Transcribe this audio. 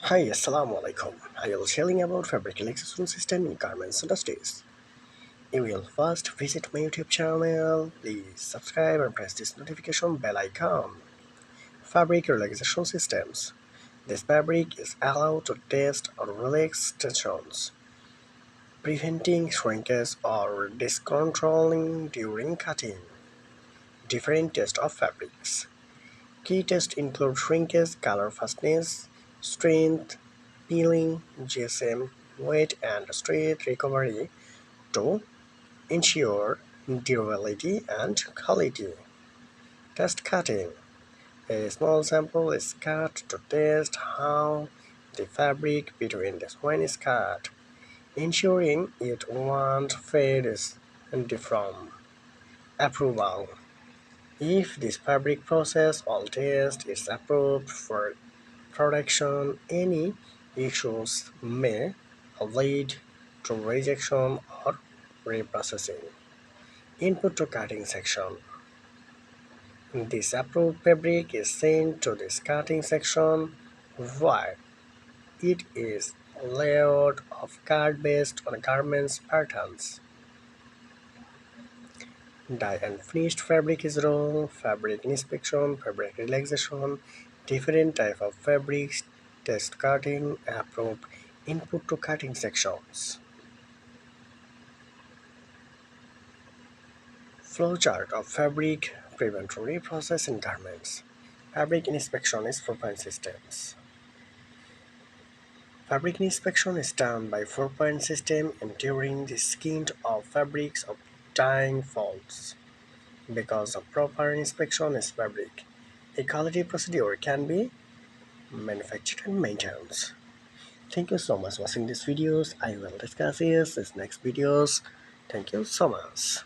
Hi, Assalamu alaikum. I will telling about fabric relaxation system in garments industries. You will first visit my YouTube channel. Please subscribe and press this notification bell icon. Fabric relaxation systems. This fabric is allowed to test or relax tensions, preventing shrinkage or discontrolling during cutting. Different tests of fabrics. Key tests include shrinkage, color fastness, strength, peeling, GSM, weight, and strength recovery to ensure durability and quality. Test cutting. A small sample is cut to test how the fabric between the twine is cut, ensuring it won't fade and deform. Approval. If this fabric process all test is approved for production, any issues may lead to rejection or reprocessing. Input to cutting section. This approved fabric is sent to this cutting section where it is layered of cut based on garments patterns. Dye and finished fabric is raw, fabric inspection, fabric relaxation, different type of fabrics, test cutting, approved, input to cutting sections. Flowchart of fabric preparatory process in garments. Fabric inspection is 4-point systems. Fabric inspection is done by 4-point system ensuring the skin of fabrics of dyeing folds. Because of proper inspection is fabric, a quality procedure can be manufactured and maintained. Thank you so much for watching these videos. I will discuss this in next videos. Thank you so much.